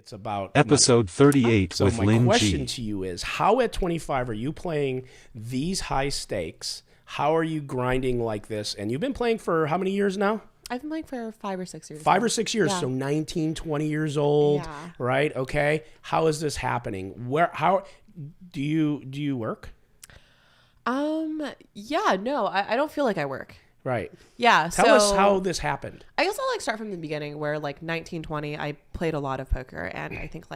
It's about episode 38 so with my Lynne question G. to you is, how at 25 are you playing these high stakes? How are you grinding like this? And you've been playing for how many years now? I've been playing for 5 or 6 years. 5 or 6 years. Yeah. So 19, 20 years old, Yeah. right? Okay. How is this happening? How do you work? Yeah, no, I don't feel like I work. Right. Yeah. Tell us how this happened. I guess I'll start from the beginning where 1920, I played a lot of poker. And I think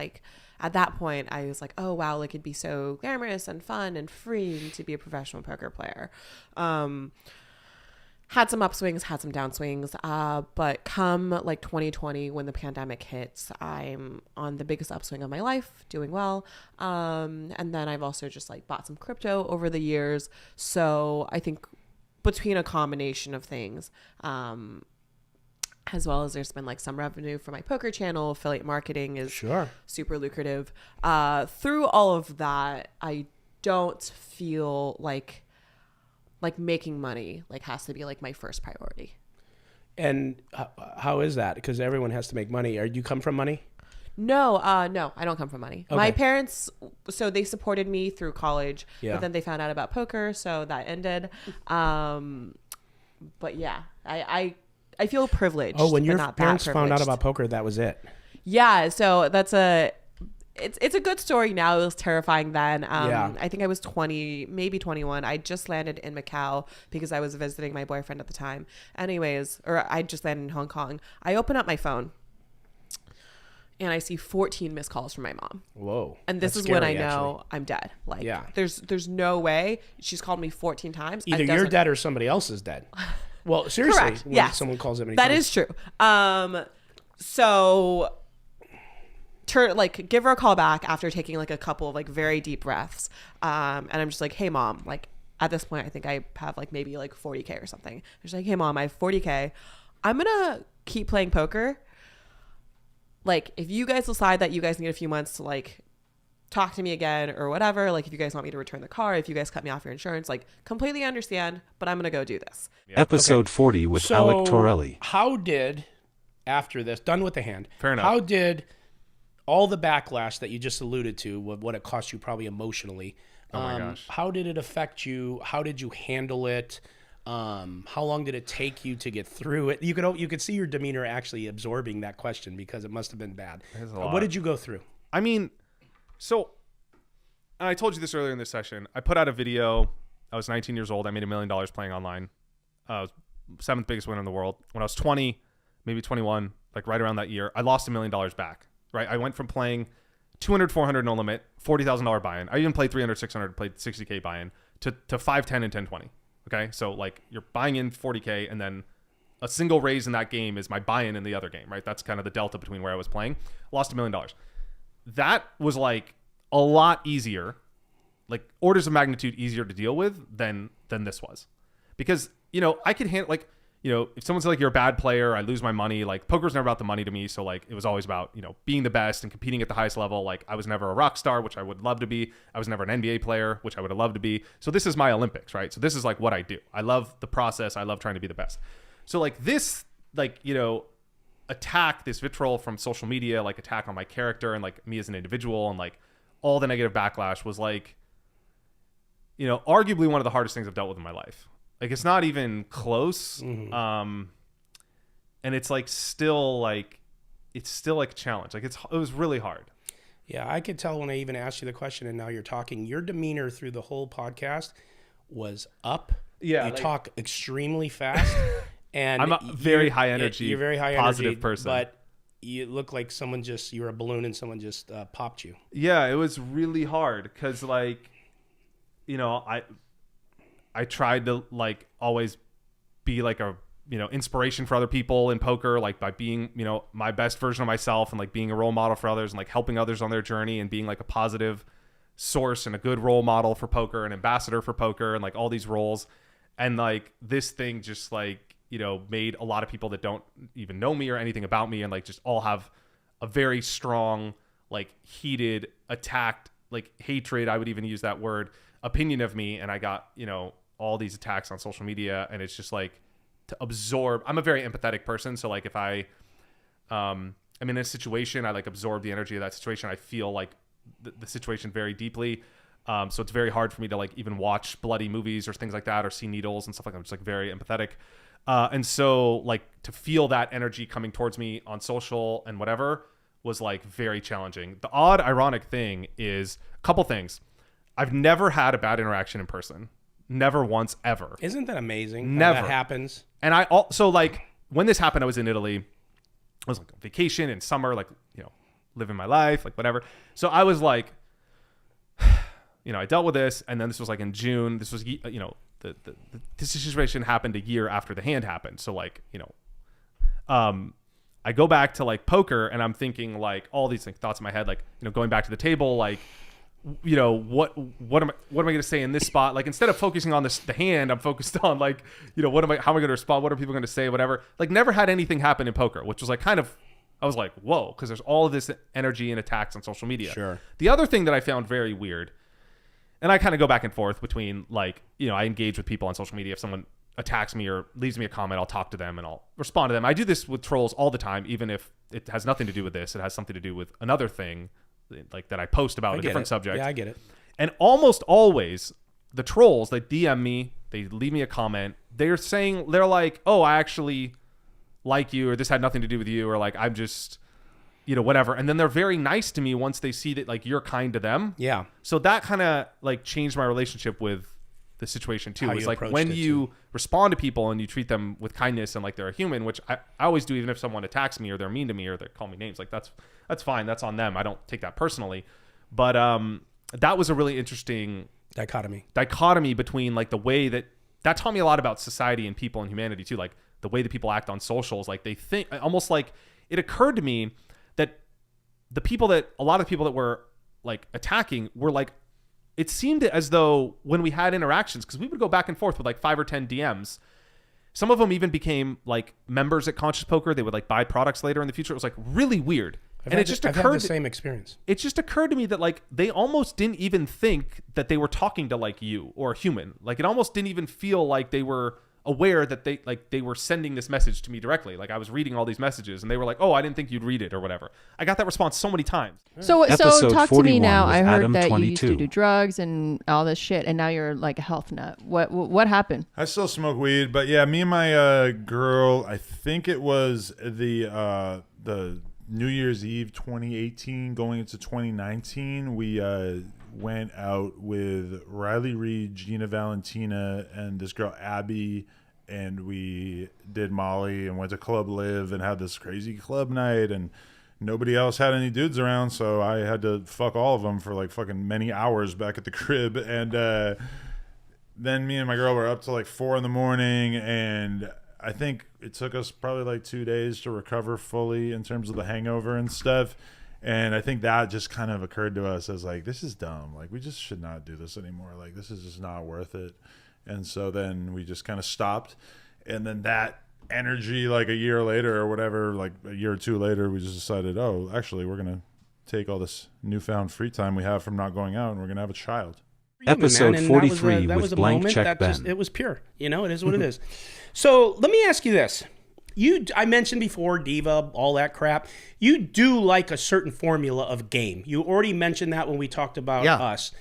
at that point I was like, oh wow, it'd be so glamorous and fun and free to be a professional poker player. Had some upswings, had some downswings. But come 2020, when the pandemic hits, I'm on the biggest upswing of my life, doing well. And then I've also just bought some crypto over the years. So I think between a combination of things, as well as there's been some revenue for my poker channel, affiliate marketing is super lucrative. Through all of that, I don't feel like making money has to be my first priority. And how is that? Because everyone has to make money. You come from money? No, no, I don't come from money. Okay. My parents, so they supported me through college, but then they found out about poker, so that ended. But yeah, I feel privileged. Oh, when your parents found out about poker, that was it. Yeah, so it's a good story now. It was terrifying then. I think I was 20, maybe 21. I just landed in Macau because I was visiting my boyfriend at the time. Or I just landed in Hong Kong. I open up my phone and I see 14 missed calls from my mom. Whoa. And this is when I know I'm dead. There's no way. She's called me 14 times. Either you're dead or somebody else is dead. Well, seriously. Correct. Yes. Someone calls that many times. That is true. So give her a call back after taking a couple of very deep breaths. And I'm just hey mom, at this point, I think I have maybe 40K or something. She's hey mom, I have 40K. I'm going to keep playing poker. If you guys decide that you guys need a few months to talk to me again or whatever, if you guys want me to return the car, if you guys cut me off your insurance, completely understand, but I'm going to go do this. Yeah. Episode 40 with Alec Torelli. How did, after this, done with the hand, fair enough. How did all the backlash that you just alluded to, what it cost you probably emotionally, oh my gosh, how did it affect you? How did you handle it? How long did it take you to get through it? You could see your demeanor actually absorbing that question because it must have been bad. What did you go through? I mean, so I told you this earlier in this session. I put out a video. I was 19 years old. I made $1 million playing online. I was 7th biggest winner in the world. When I was 20, maybe 21, right around that year, I lost $1 million back. Right, I went from playing 200, 400 no limit, $40,000 buy-in. I even played 300, 600, played 60K buy-in to 5, 10, and 10, 20. Okay, so you're buying in 40K, and then a single raise in that game is my buy-in in the other game. Right, that's kind of the delta between where I was playing. Lost $1 million. That was a lot easier, orders of magnitude easier to deal with than this was, because I could handle if someone's you're a bad player, I lose my money. Poker's never about the money to me. So it was always about, being the best and competing at the highest level. I was never a rock star, which I would love to be. I was never an NBA player, which I would have loved to be. So this is my Olympics, right? So this is what I do. I love the process. I love trying to be the best. So this, attack, this vitriol from social media, attack on my character and me as an individual and all the negative backlash was arguably one of the hardest things I've dealt with in my life. It's not even close. Mm-hmm. And it's still it's still a challenge. It was really hard. Yeah, I could tell when I even asked you the question and now you're talking, your demeanor through the whole podcast was up. Yeah. You talk extremely fast. And I'm a very high energy, you're very high positive energy, person. But you look like you're a balloon and someone just popped you. Yeah, it was really hard because I tried to always be a inspiration for other people in poker, by being my best version of myself and being a role model for others and helping others on their journey and being a positive source and a good role model for poker, an ambassador for poker, and all these roles. And this thing just made a lot of people that don't even know me or anything about me and just all have a very strong heated, attacked, hatred, I would even use that word, opinion of me. And I got all these attacks on social media, and it's just to absorb. I'm a very empathetic person, so if I I'm in a situation, I like absorb the energy of that situation. I feel like the situation very deeply. So it's very hard for me to like even watch bloody movies or things like that, or see needles and stuff like that. I'm just like very empathetic. And so like to feel that energy coming towards me on social and whatever was like very challenging. The odd ironic thing is a couple things. I've never had a bad interaction in person. Never once ever. Isn't that amazing? Never. How that happens. And I also like when this happened, I was in Italy. I was like on vacation in summer, like, you know, living my life, like whatever. So I was like, you know, I dealt with this, and then this was like in June. This was, you know, this situation happened a year after the hand happened. So like, you know, I go back to like poker, and I'm thinking like all these like, thoughts in my head, like, you know, going back to the table, like, you know, what am I going to say in this spot? Like, instead of focusing on the hand, I'm focused on like, you know, how am I going to respond? What are people going to say? Whatever. Like, never had anything happen in poker, which was like kind of, I was like, whoa, because there's all of this energy and attacks on social media. Sure. The other thing that I found very weird, and I kind of go back and forth between like, you know, I engage with people on social media. If someone attacks me or leaves me a comment, I'll talk to them and I'll respond to them. I do this with trolls all the time, even if it has nothing to do with this. It has something to do with another thing, like that I post about a different subject. Yeah, I get it. And almost always the trolls, they DM me, they leave me a comment. They're like, oh, I actually like you, or this had nothing to do with you, or like, I'm just, you know, whatever. And then they're very nice to me once they see that like you're kind to them. Yeah. So that kind of like changed my relationship with the situation too. It's like when you respond to people and you treat them with kindness and like they're a human, which I always do, even if someone attacks me or they're mean to me or they call me names, like that's fine. That's on them. I don't take that personally. But that was a really interesting dichotomy between like the way that taught me a lot about society and people and humanity too. Like the way that people act on socials, like they think almost like it occurred to me that a lot of people that were like attacking were like, it seemed as though when we had interactions, because we would go back and forth with like 5 or 10 DMs, some of them even became like members at Conscious Poker. They would like buy products later in the future. It was like really weird. I've had the same experience. It just occurred to me that like they almost didn't even think that they were talking to like you or a human. Like it almost didn't even feel like they were aware that they were sending this message to me directly. Like I was reading all these messages and they were like, oh, I didn't think you'd read it or whatever. I got that response so many times. So talk to me now. I heard that you used to Adam22. do drugs and all this shit, and now you're like a health nut. What happened? I still smoke weed, but yeah, me and my girl, I think it was the New Year's Eve 2018 going into 2019, we went out with Riley Reed, Gina Valentina, and this girl Abby, and we did Molly and went to Club Live and had this crazy club night, and nobody else had any dudes around, so I had to fuck all of them for like fucking many hours back at the crib. And then me and my girl were up till like 4 a.m, and I think it took us probably like 2 days to recover fully in terms of the hangover and stuff. And I think that just kind of occurred to us as like, this is dumb. Like, we just should not do this anymore. Like, this is just not worth it. And so then we just kind of stopped. And then that energy, like a year later or whatever, like a year or two later, we just decided, oh, actually, we're going to take all this newfound free time we have from not going out, and we're going to have a child. Episode 43 with Blank Check Ben. It was pure. You know, it is what it is. So let me ask you this. I mentioned before, diva, all that crap. You do like a certain formula of game. You already mentioned that when we talked about us.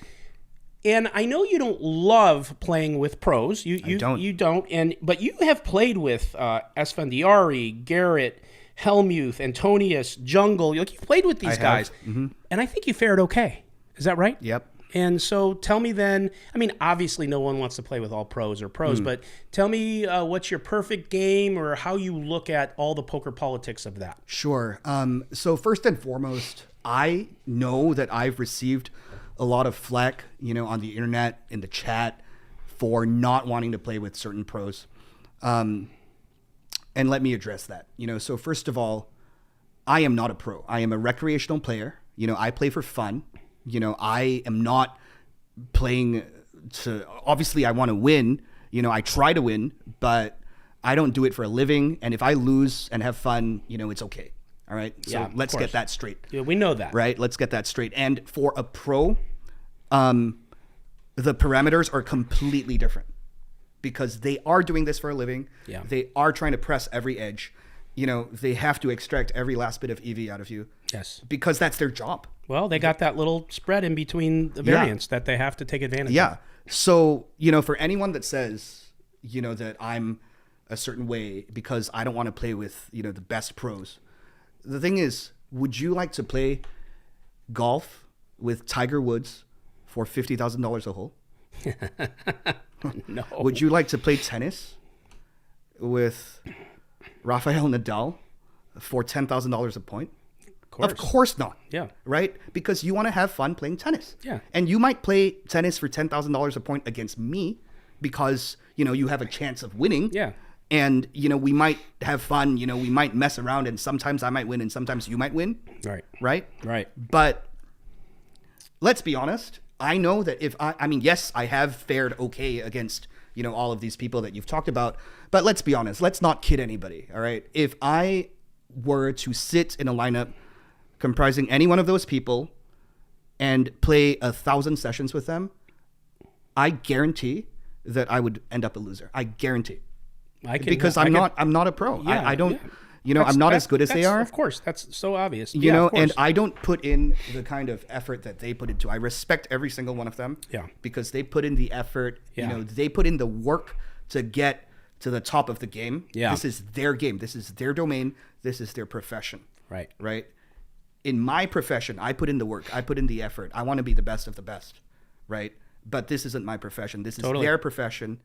And I know you don't love playing with pros. You don't. But you have played with Esfandiari, Garrett, Helmuth, Antonius, Jungle. Like, you've played with these guys. Mm-hmm. And I think you fared okay. Is that right? Yep. And so tell me then, I mean, obviously no one wants to play with all pros, but tell me what's your perfect game or how you look at all the poker politics of that. Sure. So first and foremost, I know that I've received a lot of flack, you know, on the internet, in the chat, for not wanting to play with certain pros. And let me address that. You know, so first of all, I am not a pro. I am a recreational player. You know, I play for fun. You know, I am not playing to, obviously I want to win, you know, I try to win, but I don't do it for a living. And if I lose and have fun, you know, it's okay. All right. So let's get that straight. Yeah, we know that. Right. Let's get that straight. And for a pro, the parameters are completely different because they are doing this for a living. Yeah. They are trying to press every edge. they have to extract every last bit of EV out of you. Yes. Because that's their job. Well, they got that little spread in between the variants that they have to take advantage of. So, for anyone that says, that I'm a certain way because I don't want to play with, the best pros. The thing is, would you like to play golf with Tiger Woods for $50,000 a hole? No. Would you like to play tennis with Rafael Nadal for $10,000 a point? Of course not. Yeah. Right? Because you want to have fun playing tennis. Yeah. And you might play tennis for $10,000 a point against me because, you have a chance of winning. Yeah. And, we might have fun, we might mess around, and sometimes I might win and sometimes you might win. Right. Right? Right. But let's be honest. I know that if yes, I have fared okay against, all of these people that you've talked about. But let's be honest. Let's not kid anybody. All right. If I were to sit in a lineup comprising any one of those people and play 1,000 sessions with them, I guarantee that I would end up a loser. I guarantee. Because I'm not a pro. Yeah, I don't. I'm not as good as they are. Of course, that's so obvious. And I don't put in the kind of effort that they put into. I respect every single one of them. Yeah. Because they put in the effort. Yeah. They put in the work to get to the top of the game. Yeah. This is their game. This is their domain. This is their profession. Right. Right. In my profession, I put in the work. I put in the effort. I want to be the best of the best. Right. But this isn't my profession. This is their profession.